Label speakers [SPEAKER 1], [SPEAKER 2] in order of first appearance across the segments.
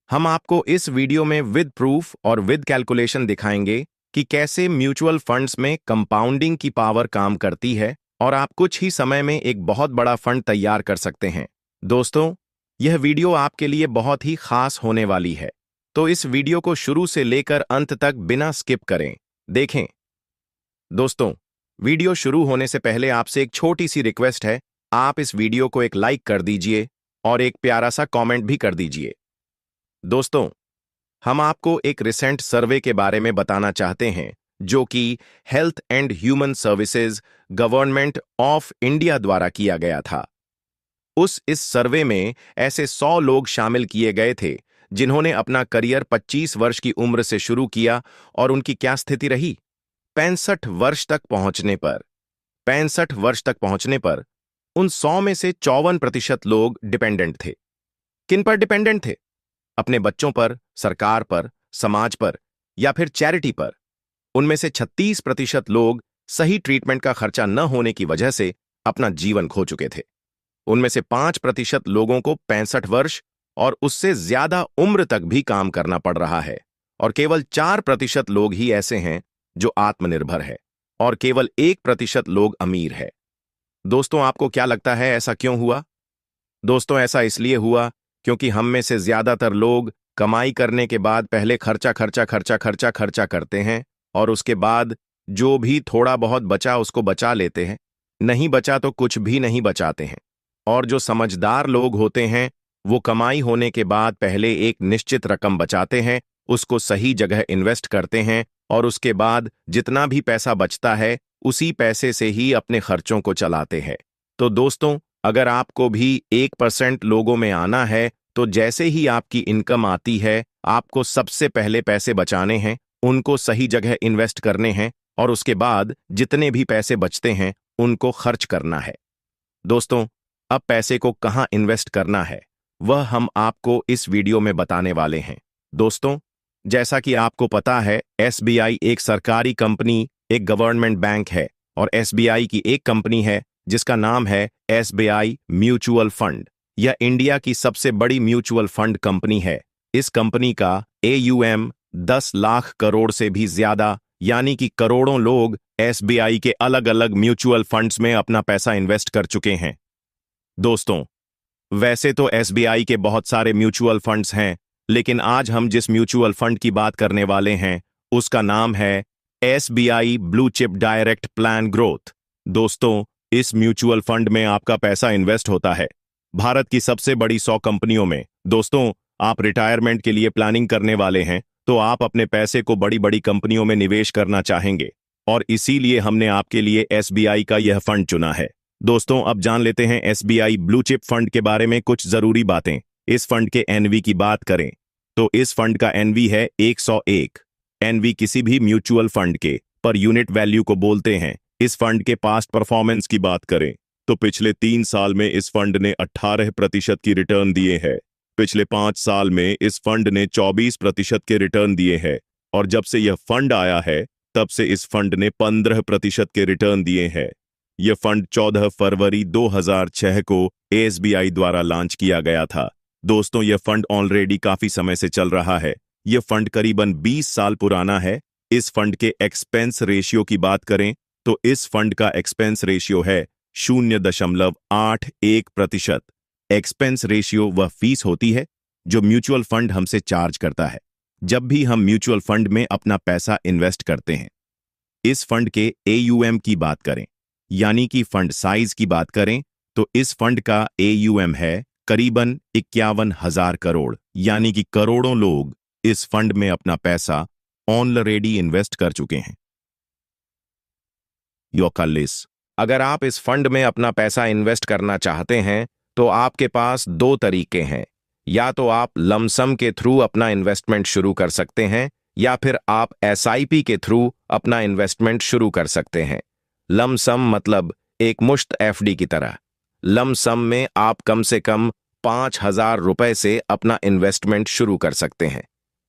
[SPEAKER 1] हम आपको इस वीडियो में विद प्रूफ और विद कैलकुलेशन दिखाएंगे कि कैसे म्यूचुअल फंड्स में कंपाउंडिंग की पावर काम करती है और आप कुछ ही समय में एक बहुत बड़ा फंड तैयार कर सकते हैं। दोस्तों, यह वीडियो आपके लिए बहुत ही खास होने वाली है, तो इस वीडियो को शुरू से लेकर अंत तक बिना स्किप करें देखें। दोस्तों, वीडियो शुरू होने से पहले आपसे एक छोटी सी रिक्वेस्ट है, आप इस वीडियो को एक लाइक कर दीजिए और एक प्यारा सा कमेंट भी कर दीजिए। दोस्तों, हम आपको एक रिसेंट सर्वे के बारे में बताना चाहते हैं जो कि health and human services government of India द्वारा किया गया था। इस सर्वे में ऐसे 100 लोग शामिल किए गए थे जिन्होंने अपना करियर 25 वर्ष की उम्र से शुरू किया और उनकी क्या स्थिति रही 65 वर्ष तक पहुंचने पर। 65 वर्ष तक पहुंचने पर उन 100 में से 54% लोग डिपेंडेंट थे। किन पर डिपेंडेंट थे? अपने बच्चों पर, सरकार पर, समाज पर या फिर चैरिटी पर। उनमें से 36% लोग सही ट्रीटमेंट का खर्चा न होने की वजह से अपना जीवन खो चुके थे। उनमें से 5% लोगों को 65 वर्ष और उससे ज्यादा उम्र तक भी काम करना पड़ रहा है और केवल 4% लोग ही ऐसे हैं जो आत्मनिर्भर है और केवल 1% लोग अमीर है। दोस्तों, आपको क्या लगता है ऐसा क्यों हुआ? दोस्तों, ऐसा इसलिए हुआ क्योंकि हम में से ज्यादातर लोग कमाई करने के बाद पहले खर्चा करते हैं और उसके बाद जो भी थोड़ा बहुत बचा उसको बचा लेते हैं। नहीं बचा तो कुछ भी नहीं बचाते हैं। और जो समझदार लोग होते हैं वो कमाई होने के बाद पहले एक निश्चित रकम बचाते हैं, उसको सही जगह इन्वेस्ट करते हैं और उसके बाद जितना भी पैसा बचता है उसी पैसे से ही अपने खर्चों को चलाते हैं। तो दोस्तों, अगर आपको भी 1% लोगों में आना है तो जैसे ही आपकी इनकम आती है आपको सबसे पहले पैसे बचाने हैं, उनको सही जगह इन्वेस्ट करने हैं और उसके बाद जितने भी पैसे बचते हैं उनको खर्च करना है। दोस्तों, अब पैसे को कहां इन्वेस्ट करना है वह हम आपको इस वीडियो में बताने वाले हैं। दोस्तों, जैसा कि आपको पता है, एसबीआई एक सरकारी कंपनी, एक गवर्नमेंट बैंक है और एसबीआई की एक कंपनी है जिसका नाम है एसबीआई म्यूचुअल फंड। यह इंडिया की सबसे बड़ी म्यूचुअल फंड कंपनी है। इस कंपनी का AUM 10 लाख करोड़ से भी ज्यादा, यानी कि करोड़ों लोग एसबीआई के अलग अलग म्यूचुअल फंड्स में अपना पैसा इन्वेस्ट कर चुके हैं। दोस्तों, वैसे तो एसबीआई के बहुत सारे म्यूचुअल फंड्स हैं, लेकिन आज हम जिस म्यूचुअल फंड की बात करने वाले हैं उसका नाम है SBI blue chip direct plan growth. दोस्तों, इस म्यूचुअल फंड में आपका पैसा इन्वेस्ट होता है भारत की सबसे बड़ी 100 कंपनियों में। दोस्तों, आप रिटायरमेंट के लिए प्लानिंग करने वाले हैं तो आप अपने पैसे को बड़ी बड़ी कंपनियों में निवेश करना चाहेंगे और इसीलिए हमने आपके लिए एसबीआई का यह फंड चुना है। दोस्तों, अब जान लेते हैं एसबीआई ब्लू चिप फंड के बारे में कुछ जरूरी बातें। इस फंड के एनवी की बात करें तो इस फंड का एनवी है 101। एनवी किसी भी म्यूचुअल फंड के पर यूनिट वैल्यू को बोलते हैं। इस फंड के पास्ट परफॉर्मेंस की बात करें तो पिछले 3 साल में इस फंड ने 18% की रिटर्न दिए हैं। पिछले 5 साल में इस फंड ने 24% के रिटर्न दिए हैं और जब से यह फंड आया है तब से इस फंड ने 15% के रिटर्न दिए हैं। यह फंड 14 फरवरी 2006 को एसबीआई द्वारा लॉन्च किया गया था। दोस्तों, यह फंड ऑलरेडी काफी समय से चल रहा है। यह फंड करीबन 20 साल पुराना है। इस फंड के एक्सपेंस रेशियो की बात करें तो इस फंड का एक्सपेंस रेशियो है 0.81%। एक्सपेंस रेशियो वह फीस होती है जो म्यूचुअल फंड हमसे चार्ज करता है जब भी हम म्यूचुअल फंड में अपना पैसा इन्वेस्ट करते हैं। इस फंड के AUM की बात करें, यानी कि फंड साइज की बात करें तो इस फंड का AUM है करीबन 51,000 करोड़, यानी कि करोड़ों लोग इस फंड में अपना पैसा ऑलरेडी इन्वेस्ट कर चुके हैं। योकालिस, अगर आप इस फंड में अपना पैसा इन्वेस्ट करना चाहते हैं तो आपके पास 2 तरीके हैं। या तो आप लमसम के थ्रू अपना इन्वेस्टमेंट शुरू कर सकते हैं या फिर आप SIP के थ्रू अपना इन्वेस्टमेंट शुरू कर सकते हैं। लमसम मतलब एक मुश्त FD की तरह। लमसम में आप कम से कम 5,000 रुपए से अपना इन्वेस्टमेंट शुरू कर सकते हैं।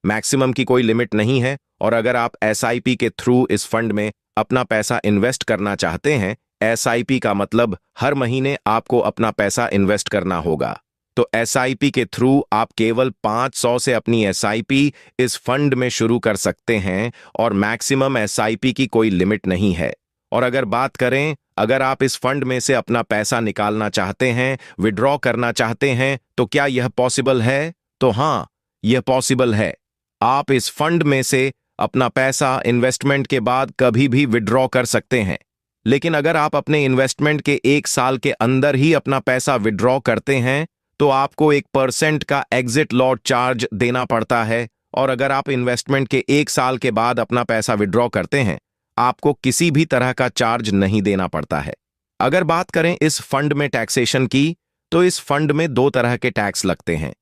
[SPEAKER 1] मैक्सिमम की कोई लिमिट नहीं है और अगर आप SIP के थ्रू इस फंड में अपना पैसा इन्वेस्ट करना चाहते हैं, SIP का मतलब हर महीने आपको अपना पैसा इन्वेस्ट करना होगा। तो एसआईपी के थ्रू आप केवल 500 से अपनी एसआईपी इस फंड में शुरू कर सकते हैं और मैक्सिमम एसआईपी की कोई लिमिट नहीं है। और अगर बात करें, अगर आप इस फंड में से अपना पैसा निकालना चाहते हैं, विड्रॉ करना चाहते हैं, तो क्या यह पॉसिबल है? तो हाँ, यह पॉसिबल है। आप इस फंड में से अपना पैसा इन्वेस्टमेंट के बाद कभी भी विड्रॉ कर सकते हैं। लेकिन अगर आप अपने इन्वेस्टमेंट के 1 साल के अंदर ही अपना पैसा विड्रॉ करते हैं तो आपको 1% का एग्जिट लॉट चार्ज देना पड़ता है। और अगर आप इन्वेस्टमेंट के 1 साल के बाद अपना पैसा विड्रॉ करते हैं, आपको किसी भी तरह का चार्ज नहीं देना पड़ता है। अगर बात करें इस फंड में टैक्सेशन की, तो इस फंड में 2 तरह के टैक्स लगते हैं।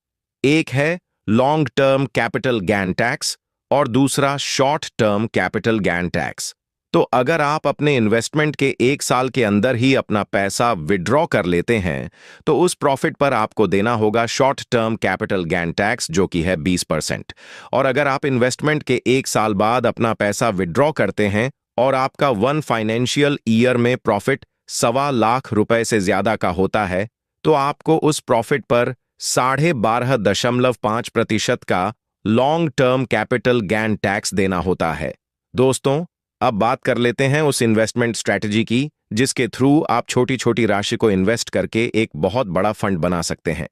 [SPEAKER 1] एक है long term capital gain tax और दूसरा short term capital gain tax. तो अगर आप अपने इन्वेस्टमेंट के 1 साल के अंदर ही अपना पैसा विड्रॉ कर लेते हैं तो उस प्रॉफिट पर आपको देना होगा short term capital gain tax, जो कि है 20%। और अगर आप इन्वेस्टमेंट के 1 साल बाद अपना पैसा विड्रॉ करते हैं और आपका 1 फाइनेंशियल ईयर में प्रॉफिट 1.25 लाख रुपए से ज्यादा का होता है, तो आपको उस प्रॉफिट पर 12.5% का long term capital gain tax देना होता है। दोस्तों, अब बात कर लेते हैं उस इन्वेस्टमेंट स्ट्रैटेजी की जिसके थ्रू आप छोटी छोटी राशि को इन्वेस्ट करके एक बहुत बड़ा फंड बना सकते हैं।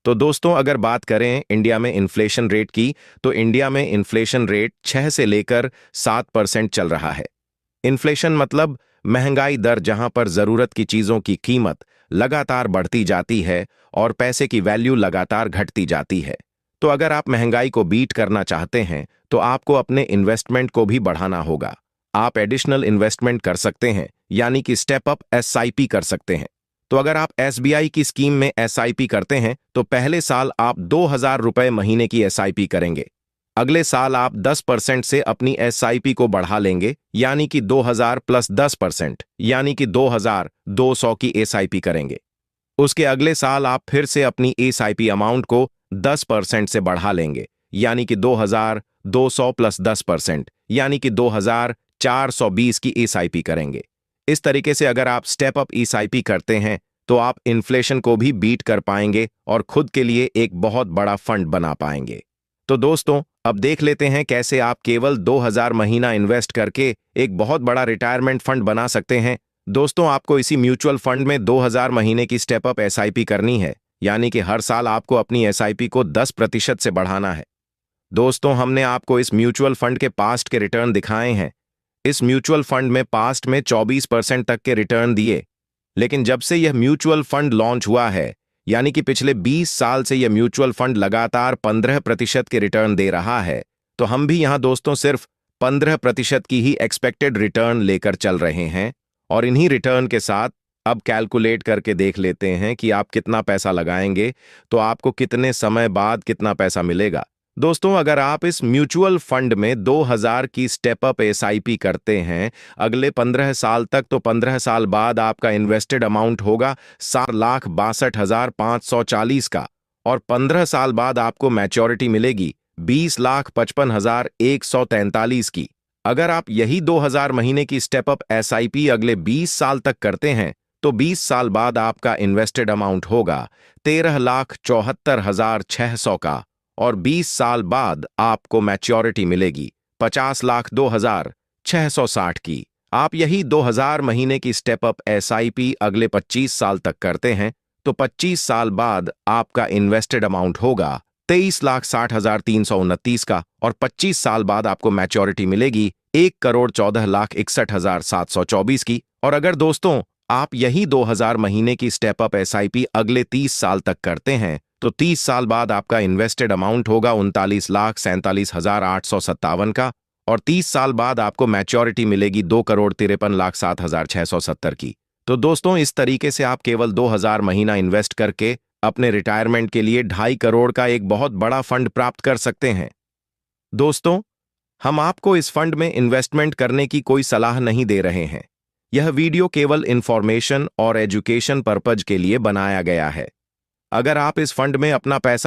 [SPEAKER 1] तो दोस्तों, अगर बात करें इंडिया में इन्फ्लेशन रेट की, तो इंडिया में इन्फ्लेशन रेट 6 से लेकर 7% चल रहा है। इन्फ्लेशन मतलब महंगाई दर, जहां पर जरूरत की चीजों की कीमत लगातार बढ़ती जाती है और पैसे की वैल्यू लगातार घटती जाती है। तो अगर आप महंगाई को बीट करना चाहते हैं तो आपको अपने इन्वेस्टमेंट को भी बढ़ाना होगा। आप एडिशनल इन्वेस्टमेंट कर सकते हैं, यानी कि स्टेप अप एसआईपी कर सकते हैं। तो अगर आप एसबीआई की स्कीम में एसआईपी करते हैं तो पहले साल आप 2,000 रुपए महीने की एसआईपी करेंगे। अगले साल आप 10% से अपनी एसआईपी को बढ़ा लेंगे, यानी कि 2,000 प्लस 10%, यानी कि 2,200 की एसआईपी करेंगे। उसके अगले साल आप फिर से अपनी एसआईपी अमाउंट को 10% से बढ़ा लेंगे, यानी कि 2,200 प्लस 10%, यानी कि 2,420 की एसआईपी करेंगे। इस तरीके से अगर आप स्टेप अप एसआईपी करते हैं तो आप इन्फ्लेशन को भी बीट कर पाएंगे और खुद के लिए एक बहुत बड़ा फंड बना पाएंगे। तो दोस्तों, अब देख लेते हैं कैसे आप केवल 2,000 महीना इन्वेस्ट करके एक बहुत बड़ा रिटायरमेंट फंड बना सकते हैं। दोस्तों, आपको इसी म्यूचुअल फंड में 2,000 महीने की स्टेप अप एसआईपी करनी है, यानी कि हर साल आपको अपनी एसआईपी को 10% से बढ़ाना है। दोस्तों, हमने आपको इस म्यूचुअल फंड के पास्ट के रिटर्न दिखाए हैं। इस म्यूचुअल फंड में पास्ट में 24% तक के रिटर्न दिए, लेकिन जब से यह म्यूचुअल फंड लॉन्च हुआ है, यानी कि पिछले 20 साल से यह म्यूचुअल फंड लगातार 15% के रिटर्न दे रहा है, तो हम भी यहां दोस्तों सिर्फ 15% की ही एक्सपेक्टेड रिटर्न लेकर चल रहे हैं। और इन्हीं रिटर्न के साथ अब कैलकुलेट करके देख लेते हैं कि आप कितना पैसा लगाएंगे तो आपको कितने समय बाद कितना पैसा मिलेगा। दोस्तों, अगर आप इस म्यूचुअल फंड में 2,000 की स्टेप अप एसआईपी करते हैं अगले 15 साल तक, तो 15 साल बाद आपका इन्वेस्टेड अमाउंट होगा 7,62,540 का, और 15 साल बाद आपको मैच्योरिटी मिलेगी 20,55,143 की। अगर आप यही 2,000 महीने की स्टेप अप एसआईपी अगले 20 साल तक करते हैं तो 20 साल बाद आपका इन्वेस्टेड अमाउंट होगा 13,74,600 का, और 20 साल बाद आपको मैच्योरिटी मिलेगी 50,02,660 की। आप यही 2,000 महीने की स्टेप अप एसआईपी अगले 25 साल तक करते हैं तो 25 साल बाद आपका इन्वेस्टेड अमाउंट होगा 23,60,329 का, और 25 साल बाद आपको मैच्योरिटी मिलेगी 1,14,61,724 की। और अगर दोस्तों आप यही 2,000 महीने की स्टेप अप एसआईपी अगले 30 साल तक करते हैं तो 30 साल बाद आपका इन्वेस्टेड अमाउंट होगा 39,47,857 का, और 30 साल बाद आपको मैच्योरिटी मिलेगी 2,53,07,670 की। तो दोस्तों, इस तरीके से आप केवल 2,000 महीना इन्वेस्ट करके अपने रिटायरमेंट के लिए 2.5 करोड़ का एक बहुत बड़ा फंड प्राप्त कर सकते हैं। दोस्तों, हम आपको इस फंड में इन्वेस्टमेंट करने की कोई सलाह नहीं दे रहे हैं। यह वीडियो केवल इंफॉर्मेशन और एजुकेशन पर्पज के लिए बनाया गया है। अगर आप इस फंड में अपना पैसा